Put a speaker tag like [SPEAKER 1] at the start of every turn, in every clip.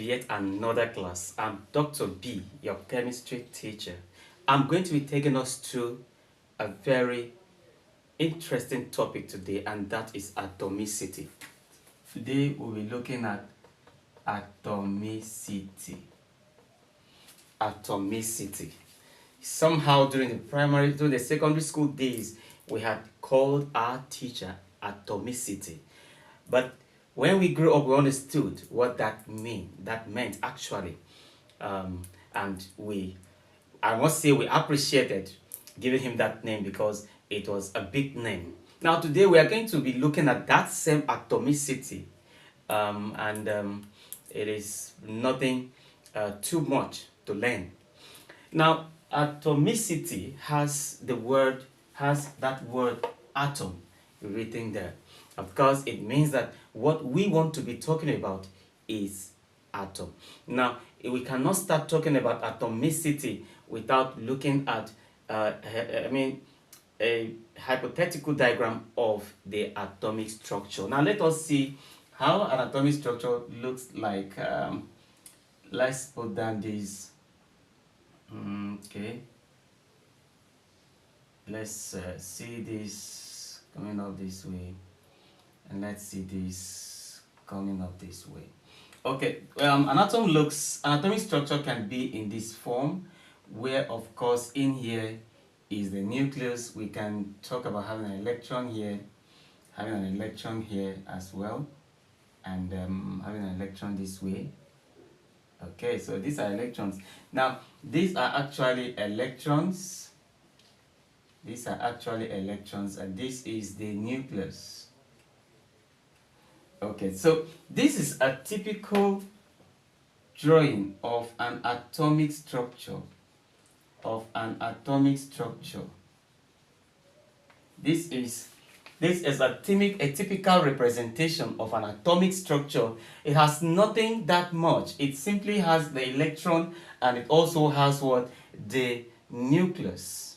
[SPEAKER 1] yet another class. I'm Dr. B, your chemistry teacher. I'm going to be taking us through a very interesting topic today, and that is atomicity. Today we'll be looking at atomicity. Atomicity. Somehow during the secondary school days, we had called our teacher atomicity. But when we grew up, we understood what that meant actually. And I must say, we appreciated giving him that name because it was a big name. Now, today we are going to be looking at that same atomicity, and it is nothing too much to learn. Now, atomicity has that word atom written there. Of course, it means that what we want to be talking about is atom. Now, we cannot start talking about atomicity without looking at, a hypothetical diagram of the atomic structure. Now, let us see how an atomic structure looks like. Let's put down this. Okay. Let's see this coming up this way, and let's see this coming up this way. Okay, an atomic structure can be in this form, where of course in here is the nucleus. We can talk about having an electron here, having an electron here as well, and having an electron this way. Okay, so these are electrons. Now, these are actually electrons. These are actually electrons, and this is the nucleus. Okay, so this is a typical drawing of an atomic structure. This is a typical representation of an atomic structure. It has nothing that much. It simply has the electron, and it also has what? The nucleus.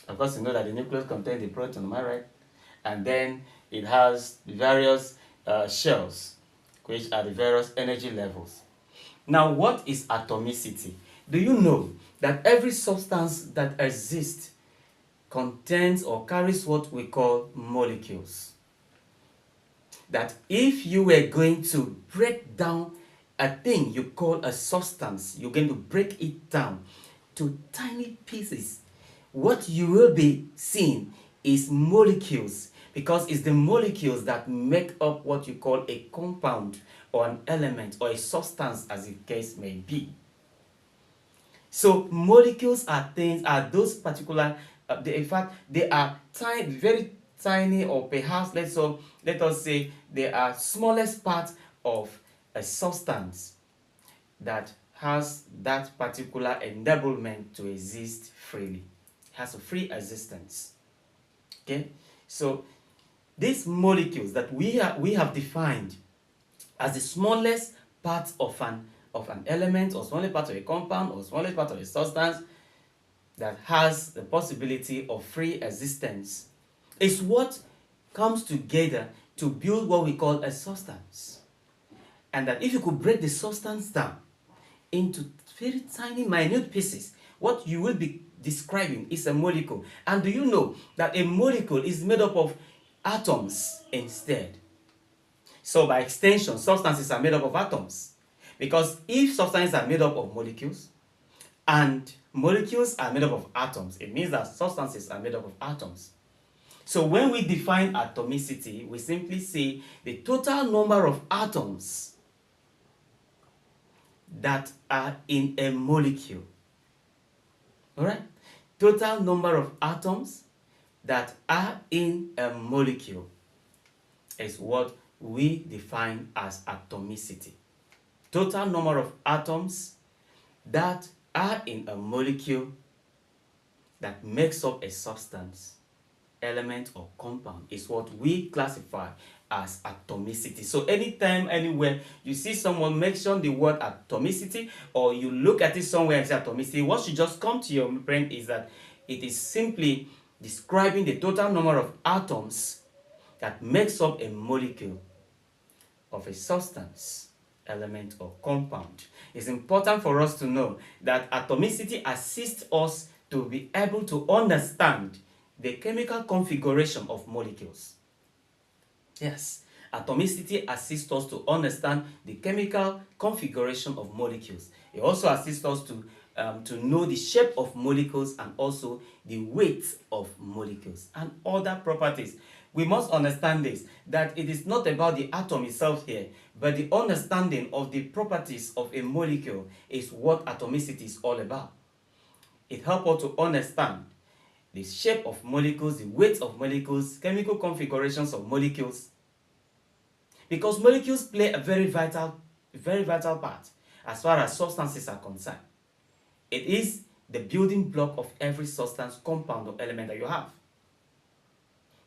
[SPEAKER 1] Of course, you know that the nucleus contains the proton, am I right? And then it has various shells, which are the various energy levels. Now, what is atomicity? Do you know that every substance that exists contains or carries what we call molecules? That if you were going to break down a thing you call a substance, you're going to break it down to tiny pieces, what you will be seeing is molecules, because it's the molecules that make up what you call a compound or an element or a substance, as the case may be. So molecules are those particular, in fact, they are tiny, very tiny, or perhaps let us say they are smallest part of a substance that has that particular enablement to exist freely, has a free existence. Okay, so these molecules that we have defined as the smallest part of an element, or smallest part of a compound, or smallest part of a substance that has the possibility of free existence, is what comes together to build what we call a substance. And that if you could break the substance down into very tiny, minute pieces, what you will be describing is a molecule. And do you know that a molecule is made up of atoms instead? So by extension, substances are made up of atoms. Because if substances are made up of molecules, and molecules are made up of atoms, it means that substances are made up of atoms. So when we define atomicity, we simply say the total number of atoms that are in a molecule. Alright? Total number of atoms that are in a molecule is what we define as atomicity. Total number of atoms that are in a molecule that makes up a substance, element, or compound is what we classify as atomicity. So anytime, anywhere you see someone mention the word atomicity, or you look at it somewhere and say atomicity, what should just come to your brain is that it is simply describing the total number of atoms that makes up a molecule of a substance, element or compound. It's important for us to know that atomicity assists us to be able to understand the chemical configuration of molecules. Yes, atomicity assists us to understand the chemical configuration of molecules. It also assists us to know the shape of molecules and also the weight of molecules and other properties. We must understand this, that it is not about the atom itself here, but the understanding of the properties of a molecule is what atomicity is all about. It helps us to understand the shape of molecules, the weight of molecules, chemical configurations of molecules, because molecules play a very vital part as far as substances are concerned. It is the building block of every substance, compound, or element that you have.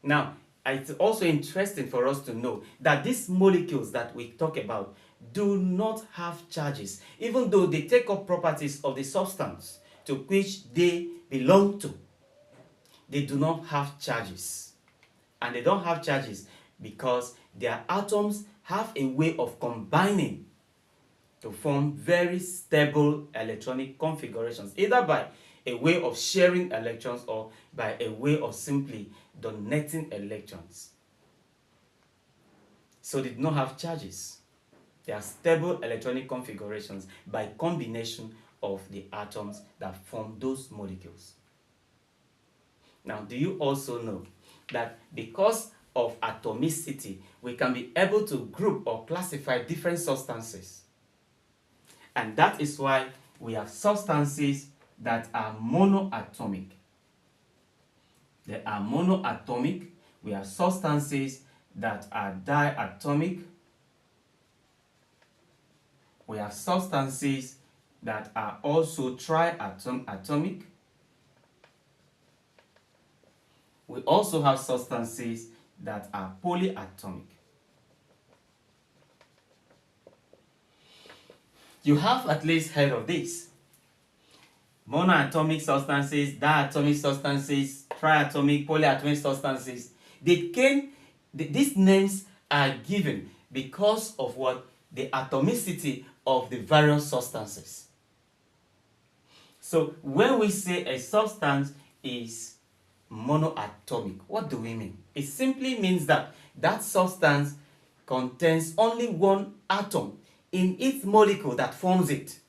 [SPEAKER 1] Now, it's also interesting for us to know that these molecules that we talk about do not have charges, even though they take up properties of the substance to which they belong to. They do not have charges. And they don't have charges because their atoms have a way of combining to form very stable electronic configurations, either by a way of sharing electrons or by a way of simply donating electrons. So they do not have charges. They are stable electronic configurations by combination of the atoms that form those molecules. Now, do you also know that because of atomicity, we can be able to group or classify different substances? And that is why we have substances that are monoatomic. They are monoatomic. We have substances that are diatomic. We have substances that are also triatomic. We also have substances that are polyatomic. You have at least heard of this. Monoatomic substances, diatomic substances, triatomic, polyatomic substances. These names are given because of what? The atomicity of the various substances. So when we say a substance is monoatomic, what do we mean? It simply means that that substance contains only one atom in its molecule that forms it.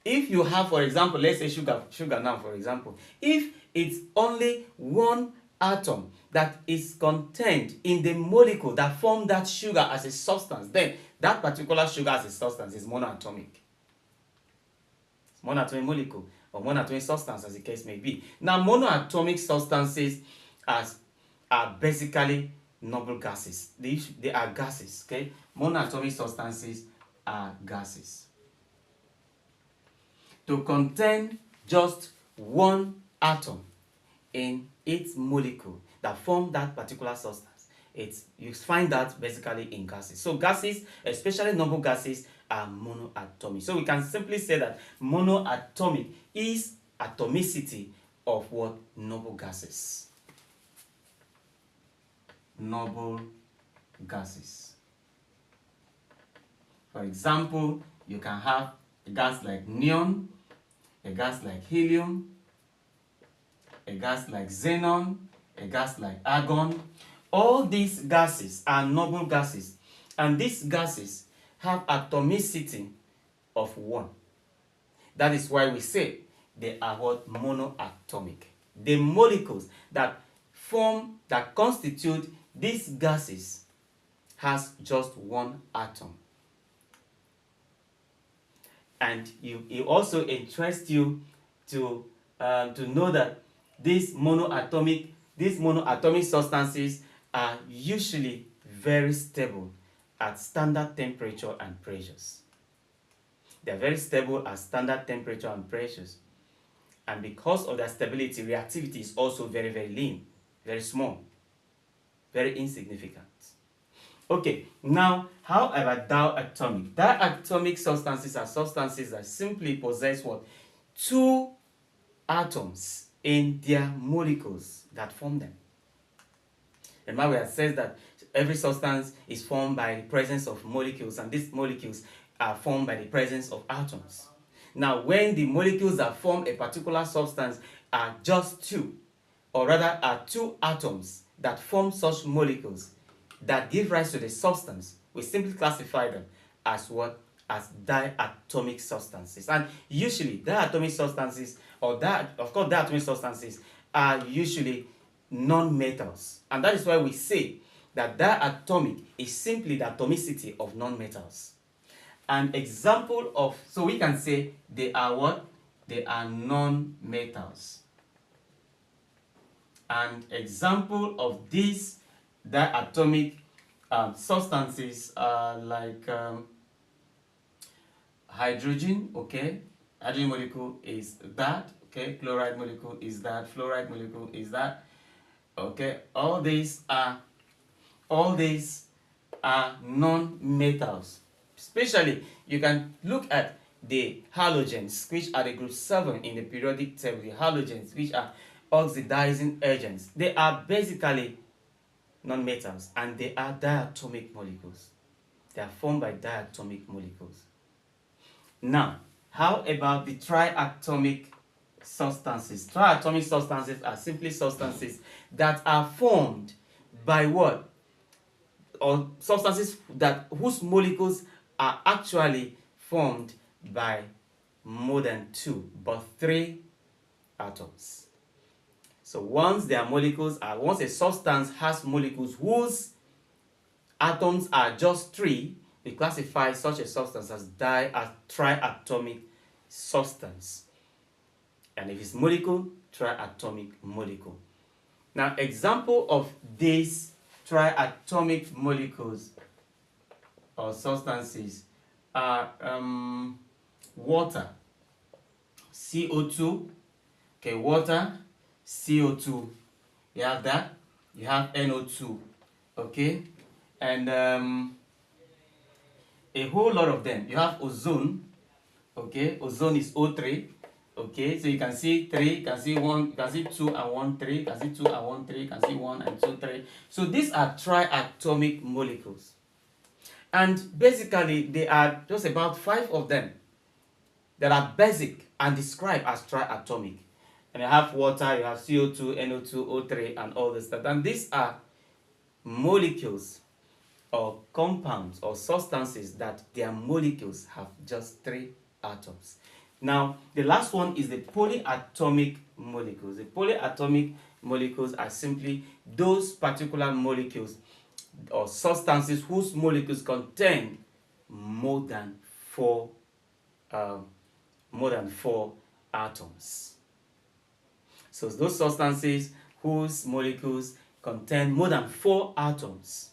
[SPEAKER 1] If you have, for example, let's say sugar now, for example, if it's only one atom that is contained in the molecule that forms that sugar as a substance, then that particular sugar as a substance is monoatomic. It's monoatomic molecule or monoatomic substance, as the case may be. Now, monoatomic substances are basically noble gases. They are gases, okay? Monoatomic substances are gases. To contain just one atom in its molecule that form that particular substance, you find that basically in gases. So gases, especially noble gases, are monoatomic. So we can simply say that monoatomic is atomicity of what? Noble gases. Noble gases. For example, you can have a gas like neon, a gas like helium, a gas like xenon, a gas like argon. All these gases are noble gases, and these gases have atomicity of 1. That is why we say they are what? Monoatomic. The molecules that constitute these gases has just one atom. And it also interests you to know that these monoatomic substances are usually very stable at standard temperature and pressures. They are very stable at standard temperature and pressures. And because of their stability, reactivity is also very, very lean, very small, very insignificant. Okay, now how about diatomic? Diatomic substances are substances that simply possess what? 2 atoms in their molecules that form them. Remember, we have said that every substance is formed by the presence of molecules, and these molecules are formed by the presence of atoms. Now, when the molecules that form a particular substance are just two, or rather are two atoms that form such molecules that give rise to the substance, we simply classify them as what? As diatomic substances. And usually diatomic substances, diatomic substances are usually non-metals. And that is why we say that diatomic is simply the atomicity of non-metals. An example of, so we can say they are what? They are non-metals. An example of these diatomic substances are like hydrogen, okay? Hydrogen molecule is that, okay? Chloride molecule is that, fluoride molecule is that, okay? All these are non-metals. Especially, you can look at the halogens, which are the group 7 in the periodic table. The halogens, which are oxidizing agents. They are basically non-metals, and they are diatomic molecules. They are formed by diatomic molecules. Now, how about the triatomic substances? Triatomic substances are simply substances that are formed by what? Or substances that whose molecules are actually formed by more than 2 but 3 atoms. So once a substance has molecules whose atoms are just 3, we classify such a substance as triatomic substance. And if it's molecule, triatomic molecule. Now, example of these triatomic molecules or substances are water, CO2, okay, water, CO2, you have that, you have NO2, okay, and a whole lot of them. You have ozone, okay, ozone is O3, okay, so you can see 3, you can see 1, you can see 2 and 1, 3, you can see 2 and 1, 3, you can see 1 and 2, 3. So these are triatomic molecules. And basically, there are just about 5 of them that are basic and described as triatomic. And you have water, you have CO2, NO2, O3, and all this stuff. And these are molecules or compounds or substances that their molecules have just 3 atoms. Now, the last one is the polyatomic molecules. The polyatomic molecules are simply those particular molecules or substances whose molecules contain more than 4 atoms. So those substances whose molecules contain more than 4 atoms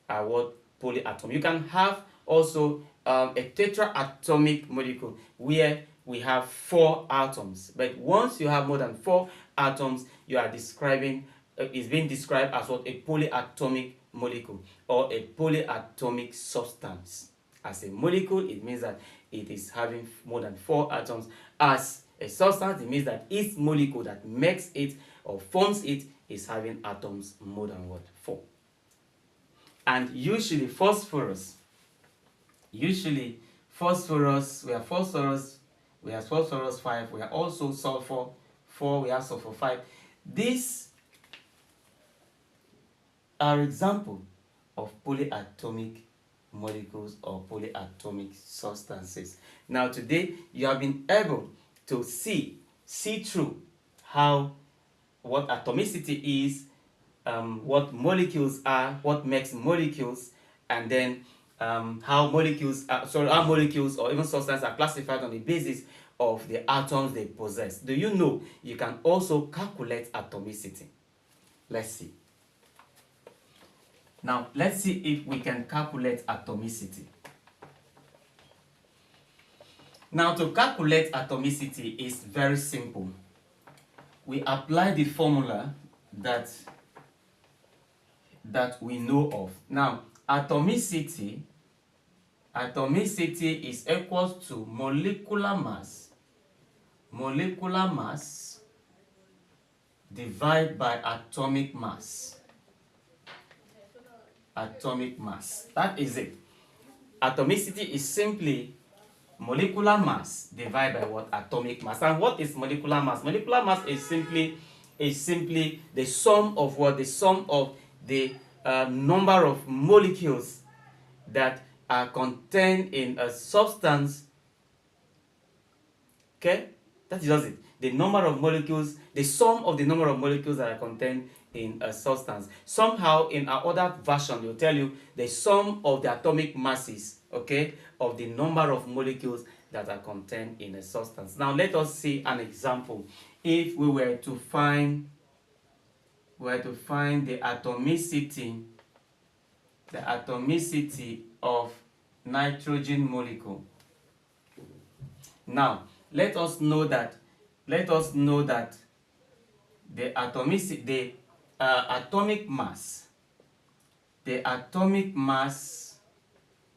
[SPEAKER 1] are what? Polyatomic. You can have also a tetraatomic molecule where we have 4 atoms. But once you have more than 4 atoms, you are describing is being described as what? A polyatomic molecule or a polyatomic substance. As a molecule, it means that it is having more than 4 atoms. As a substance, it means that its molecule that makes it or forms it is having atoms more than what? 4. And usually phosphorus, we have phosphorus 5, we have also sulfur 4, we have sulfur 5. These are examples of polyatomic molecules or polyatomic substances. Now today you have been able to see through what atomicity is, what molecules are, what makes molecules, and then how molecules or even substances are classified on the basis of the atoms they possess. Do you know you can also calculate atomicity? Let's see. Now, let's see if we can calculate atomicity. Now, to calculate atomicity is very simple. We apply the formula that we know of. Now, atomicity is equals to molecular mass divided by atomic mass. atomic mass. That is it. Atomicity is simply molecular mass divided by what? Atomic mass. And what is molecular mass? Molecular mass is simply the sum of what? The sum of the number of molecules that are contained in a substance. Okay, that is just it. The number of molecules, the sum of the number of molecules that are contained in a substance. Somehow in our other version, they'll tell you the sum of the atomic masses, okay, of the number of molecules that are contained in a substance. Now let us see an example. If we were to find the atomicity of nitrogen molecule. Now let us know that the atomic mass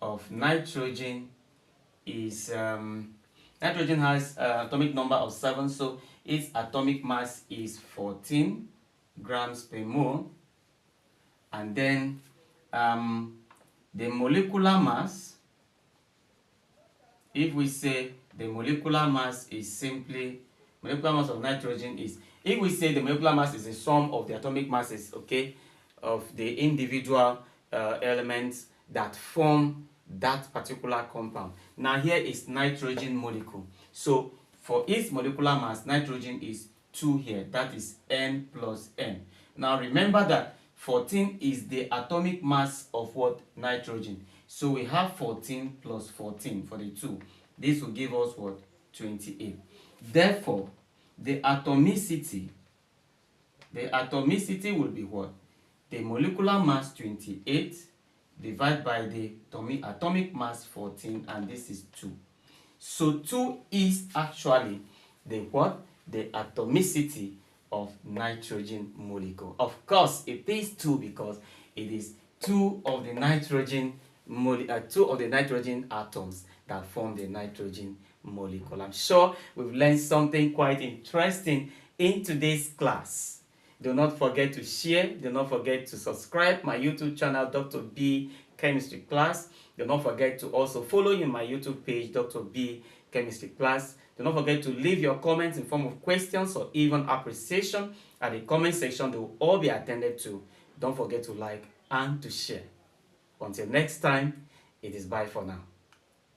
[SPEAKER 1] of nitrogen is nitrogen has atomic number of 7, so its atomic mass is 14 grams per mole. And then the molecular mass, if we say the molecular mass of nitrogen is, if we say the molecular mass is the sum of the atomic masses, okay, of the individual elements that form that particular compound. Now here is nitrogen molecule. So for its molecular mass, nitrogen is 2 here. That is N plus N. Now remember that 14 is the atomic mass of what? Nitrogen. So we have 14 plus 14 for the 2. This will give us what? 28. Therefore, the atomicity will be what? The molecular mass 28 divided by the atomic mass 14, and this is 2. So 2 is actually the what? The atomicity of nitrogen molecule. Of course, it is 2 because it is 2 of the nitrogen atoms that form the nitrogen molecule. I'm sure we've learned something quite interesting in today's class. Do not forget to share. Do not forget to subscribe my YouTube channel, Dr. B Chemistry Class. Do not forget to also follow in my YouTube page, Dr. B Chemistry Class. Do not forget to leave your comments in form of questions or even appreciation at the comment section. They will all be attended to. Don't forget to like and to share. Until next time, it is bye for now.